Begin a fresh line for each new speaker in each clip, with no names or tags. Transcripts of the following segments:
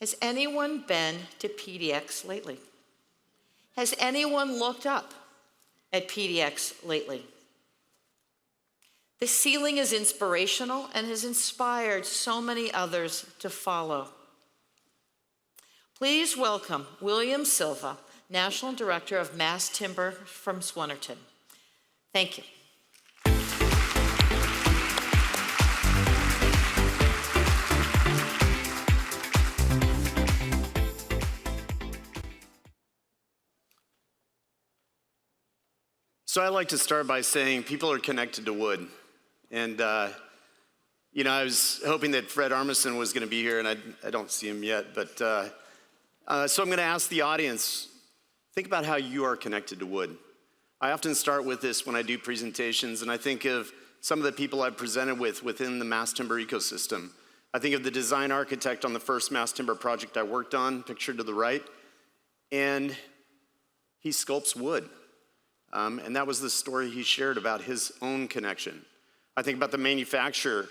Has anyone been to PDX lately? Has anyone looked up at PDX lately? The ceiling is inspirational and has inspired so many others to follow. Please welcome William Silva, National Director of Mass Timber from Swinerton. Thank you.
So I like to start by saying people are connected to wood. And, I was hoping that Fred Armisen was going to be here, and I don't see him yet. But so I'm going to ask the audience, think about how you are connected to wood. I often start with this when I do presentations, and I think of some of the people I've presented with within the mass timber ecosystem. I think of the design architect on the first mass timber project I worked on, pictured to the right, and he sculpts wood. And that was the story he shared about his own connection. I think about the manufacturer,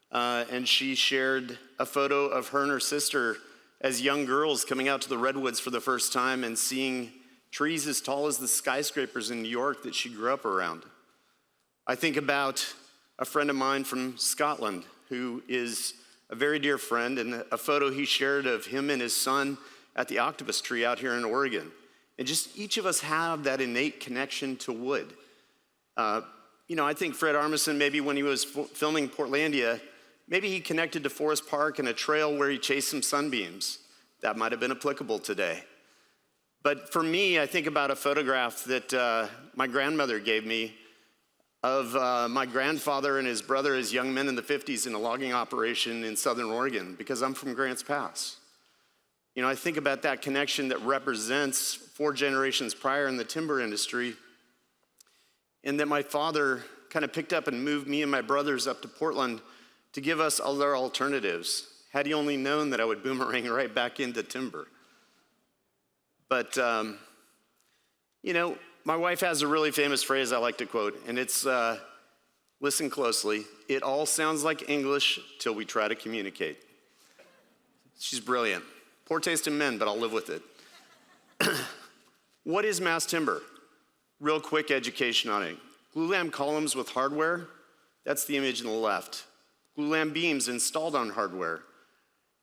and she shared a photo of her and her sister as young girls coming out to the redwoods for the first time and seeing trees as tall as the skyscrapers in New York that she grew up around. I think about a friend of mine from Scotland who is a very dear friend, and a photo he shared of him and his son at the octopus tree out here in Oregon. And just each of us have that innate connection to wood. I think Fred Armisen, maybe when he was filming Portlandia, maybe he connected to Forest Park and a trail where he chased some sunbeams. That might have been applicable today. But for me, I think about a photograph that my grandmother gave me of my grandfather and his brother as young men in the 50s in a logging operation in Southern Oregon, because I'm from Grants Pass. I think about that connection that represents 4 generations prior in the timber industry, and that my father kind of picked up and moved me and my brothers up to Portland to give us other alternatives. Had he only known that I would boomerang right back into timber. But, my wife has a really famous phrase I like to quote, and it's, listen closely, it all sounds like English till we try to communicate. She's brilliant. Poor taste in men, but I'll live with it. What is mass timber? Real quick education on it. Glulam columns with hardware, that's the image on the left. Glulam beams installed on hardware,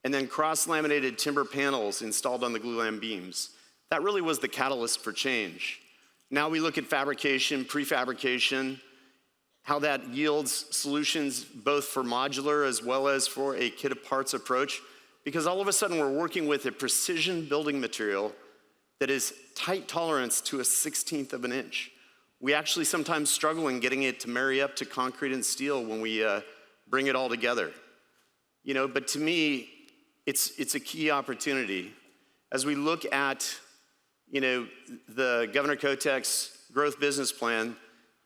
and then cross-laminated timber panels installed on the glulam beams. That really was the catalyst for change. Now we look at fabrication, prefabrication, how that yields solutions both for modular as well as for a kit of parts approach. Because all of a sudden we're working with a precision building material that is tight tolerance to a 1/16 of an inch. We actually sometimes struggle in getting it to marry up to concrete and steel when we bring it all together. But to me, it's a key opportunity. As we look at, the Governor Kotek's growth business plan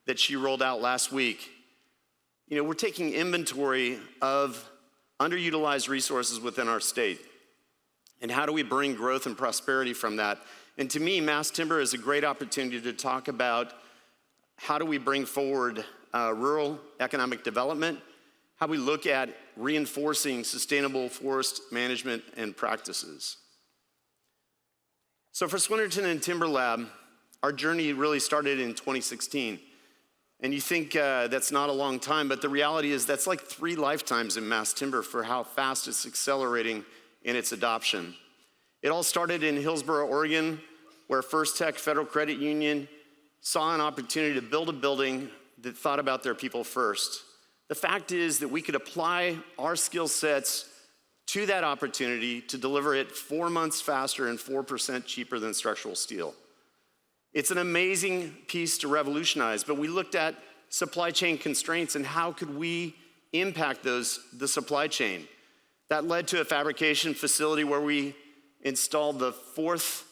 that she rolled out last week, we're taking inventory of underutilized resources within our state. And how do we bring growth and prosperity from that? And to me, mass timber is a great opportunity to talk about how do we bring forward rural economic development, how we look at reinforcing sustainable forest management and practices. So for Swinerton and Timber Lab, our journey really started in 2016. And you think that's not a long time, but the reality is that's like 3 lifetimes in mass timber for how fast it's accelerating in its adoption. It all started in Hillsboro, Oregon, where First Tech Federal Credit Union saw an opportunity to build a building that thought about their people first. The fact is that we could apply our skill sets to that opportunity to deliver it 4 months faster and 4% cheaper than structural steel. It's an amazing piece to revolutionize, but we looked at supply chain constraints and how could we impact the supply chain. That led to a fabrication facility where we installed the 4th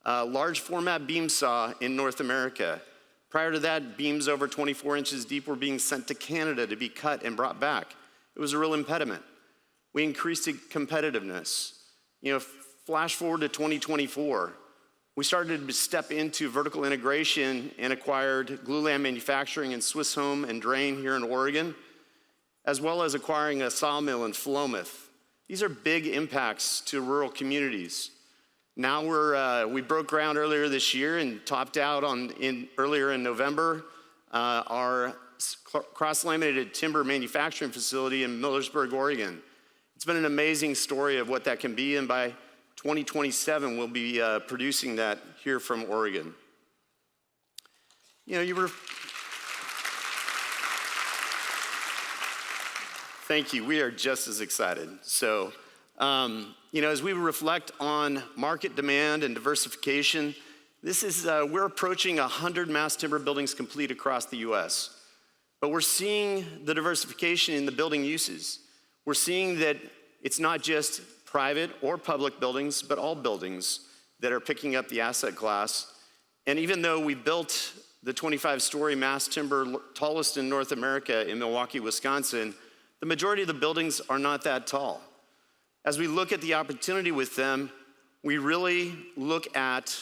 large format beam saw in North America. Prior to that, beams over 24 inches deep were being sent to Canada to be cut and brought back. It was a real impediment. We increased competitiveness. Flash forward to 2024. We started to step into vertical integration and acquired glulam manufacturing in Swiss Home and Drain here in Oregon, as well as acquiring a sawmill in Philomath These are big impacts to rural communities. Now we broke ground earlier this year and topped out earlier in November our cross-laminated timber manufacturing facility in Millersburg, Oregon. It's been an amazing story of what that can be, and by 2027, we'll be producing that here from Oregon. Thank you. We are just as excited. So, as we reflect on market demand and diversification, we're approaching 100 mass timber buildings complete across the U.S. But we're seeing the diversification in the building uses. We're seeing that it's not just private or public buildings, but all buildings that are picking up the asset class. And even though we built the 25-story mass timber tallest in North America in Milwaukee, Wisconsin, the majority of the buildings are not that tall. As we look at the opportunity with them, we really look at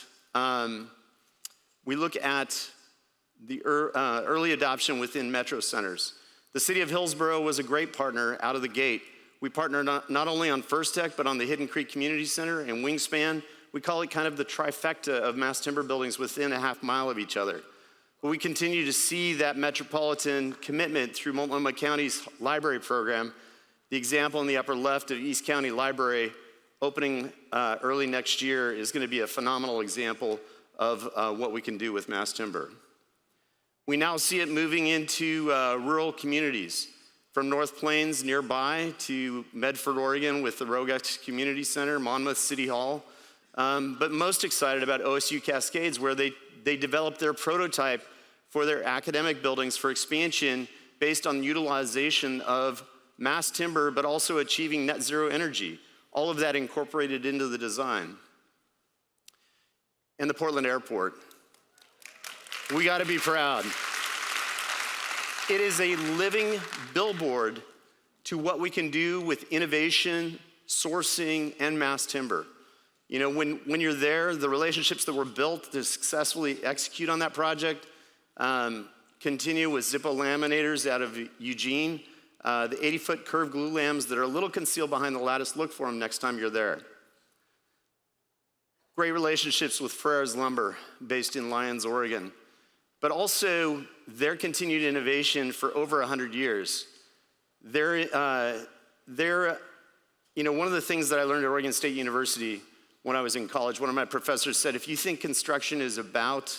the early adoption within metro centers. The city of Hillsborough was a great partner out of the gate. We partnered not only on First Tech, but on the Hidden Creek Community Center and Wingspan. We call it kind of the trifecta of mass timber buildings within a half mile of each other. But we continue to see that metropolitan commitment through Multnomah County's library program. The example in the upper left of East County Library opening early next year is going to be a phenomenal example of what we can do with mass timber. We now see it moving into rural communities, from North Plains nearby to Medford, Oregon with the Rogex Community Center, Monmouth City Hall, but most excited about OSU Cascades, where they developed their prototype for their academic buildings for expansion based on utilization of mass timber, but also achieving net zero energy. All of that incorporated into the design. And the Portland Airport. We gotta be proud. It is a living billboard to what we can do with innovation, sourcing, and mass timber. When you're there, the relationships that were built to successfully execute on that project continue with Zippo laminators out of Eugene, the 80-foot curved glue lams that are a little concealed behind the lattice. Look for them next time you're there. Great relationships with Ferrer's Lumber, based in Lyons, Oregon, but also their continued innovation for over 100 years. One of the things that I learned at Oregon State University when I was in college, one of my professors said, if you think construction is about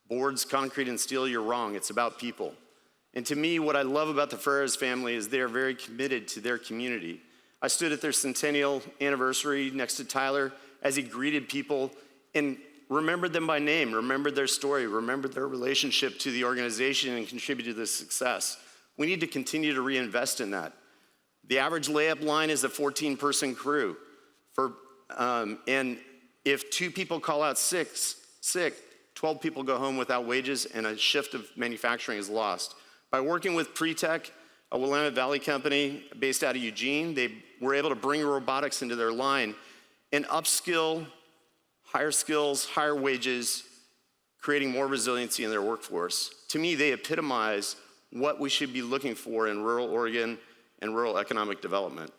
boards, concrete, and steel, you're wrong. It's about people. And to me, what I love about the Ferrers family is they are very committed to their community. I stood at their centennial anniversary next to Tyler as he greeted people and remembered them by name, remembered their story, remembered their relationship to the organization and contributed to the success. We need to continue to reinvest in that. The average layup line is a 14-person crew. And if 2 people call out sick, 12 people go home without wages and a shift of manufacturing is lost. By working with Pretech, a Willamette Valley company based out of Eugene, they were able to bring robotics into their line and upskill, higher skills, higher wages, creating more resiliency in their workforce. To me, they epitomize what we should be looking for in rural Oregon and rural economic development.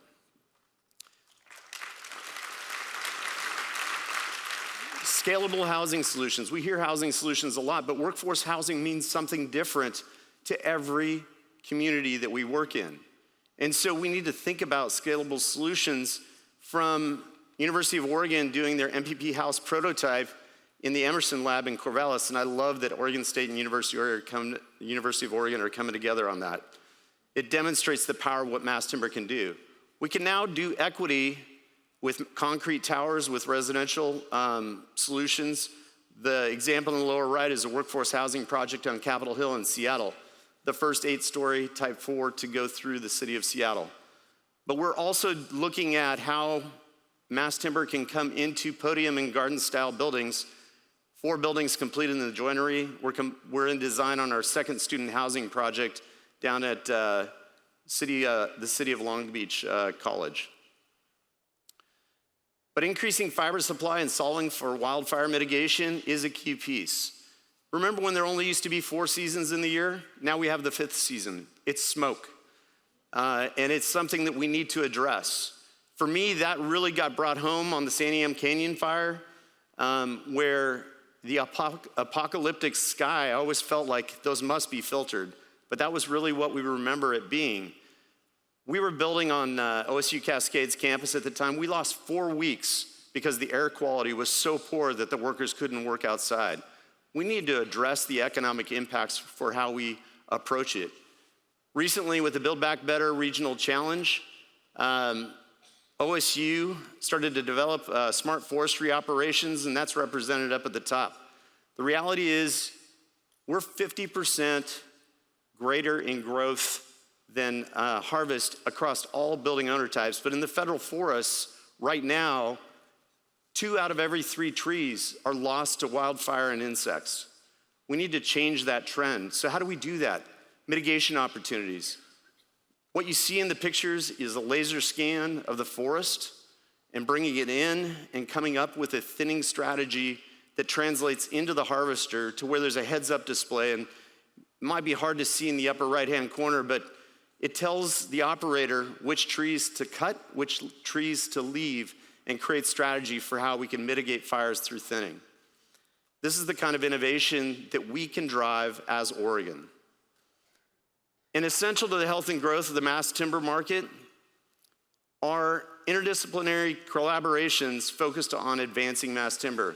Scalable housing solutions. We hear housing solutions a lot, but workforce housing means something different to every community that we work in. And so we need to think about scalable solutions, from University of Oregon doing their MPP house prototype in the Emerson lab in Corvallis, and I love that Oregon State and University of Oregon are coming together on that. It demonstrates the power of what mass timber can do. We can now do equity with concrete towers, with residential solutions. The example in the lower right is a workforce housing project on Capitol Hill in Seattle, the first 8-story type 4 to go through the city of Seattle. But we're also looking at how mass timber can come into podium and garden style buildings. 4 buildings completed in the joinery. We're in design on our second student housing project down at the city of Long Beach College. But increasing fiber supply and solving for wildfire mitigation is a key piece. Remember when there only used to be 4 seasons in the year? Now we have the 5th season. It's smoke. And it's something that we need to address. For me, that really got brought home on the Santiam Canyon fire, where the apocalyptic sky, I always felt like those must be filtered, but that was really what we remember it being. We were building on OSU Cascades campus at the time. We lost 4 weeks because the air quality was so poor that the workers couldn't work outside. We need to address the economic impacts for how we approach it. Recently, with the Build Back Better Regional Challenge, OSU started to develop smart forestry operations, and that's represented up at the top. The reality is we're 50% greater in growth than harvest across all building owner types, but in the federal forests right now, 2 out of every 3 trees are lost to wildfire and insects. We need to change that trend. So how do we do that? Mitigation opportunities. What you see in the pictures is a laser scan of the forest and bringing it in and coming up with a thinning strategy that translates into the harvester to where there's a heads-up display. And it might be hard to see in the upper right-hand corner, but it tells the operator which trees to cut, which trees to leave, and create strategy for how we can mitigate fires through thinning. This is the kind of innovation that we can drive as Oregon. And essential to the health and growth of the mass timber market are interdisciplinary collaborations focused on advancing mass timber.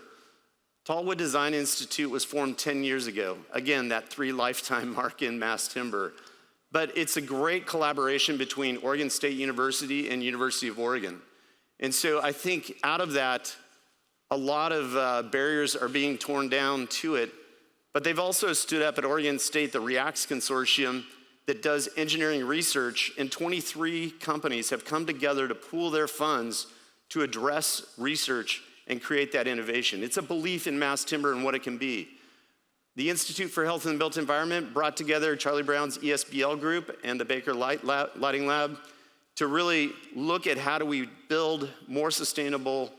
Tallwood Design Institute was formed 10 years ago. Again, that 3 lifetime mark in mass timber. But it's a great collaboration between Oregon State University and University of Oregon. And so I think out of that, a lot of barriers are being torn down to it, but they've also stood up at Oregon State, the REACTS Consortium that does engineering research, and 23 companies have come together to pool their funds to address research and create that innovation. It's a belief in mass timber and what it can be. The Institute for Health and the Built Environment brought together Charlie Brown's ESBL group and the Baker Lighting Lab to really look at how do we build more sustainable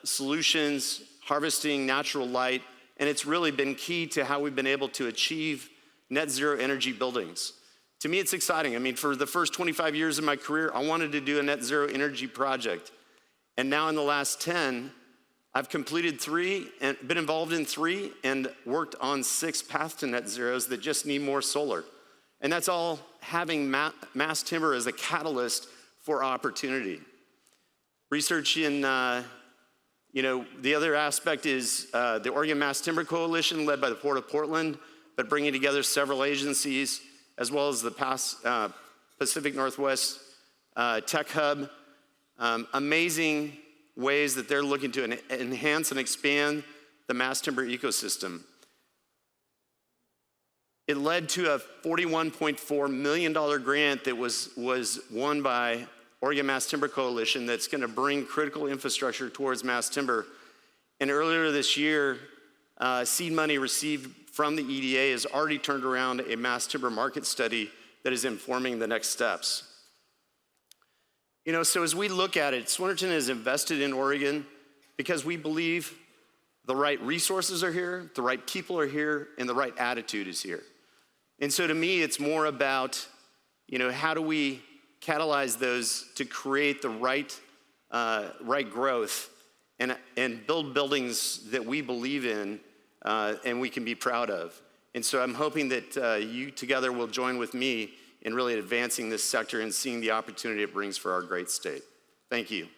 solutions, harvesting natural light, and it's really been key to how we've been able to achieve net zero energy buildings. To me, it's exciting. I mean, for the first 25 years of my career, I wanted to do a net zero energy project. And now in the last 10, I've completed 3 and been involved in 3 and worked on 6 path to net zeros that just need more solar. And that's all having mass timber as a catalyst for opportunity. Research in, the other aspect is the Oregon Mass Timber Coalition led by the Port of Portland, but bringing together several agencies, as well as the Pacific Northwest Tech Hub. Amazing ways that they're looking to enhance and expand the mass timber ecosystem. It led to a $41.4 million grant that was won by Oregon Mass Timber Coalition that's going to bring critical infrastructure towards mass timber. And earlier this year, seed money received from the EDA has already turned around a mass timber market study that is informing the next steps. So as we look at it, Swinerton is invested in Oregon because we believe the right resources are here, the right people are here, and the right attitude is here. And so to me, it's more about, how do we catalyze those to create the right growth and build buildings that we believe in and we can be proud of. And so I'm hoping that you together will join with me in really advancing this sector and seeing the opportunity it brings for our great state. Thank you.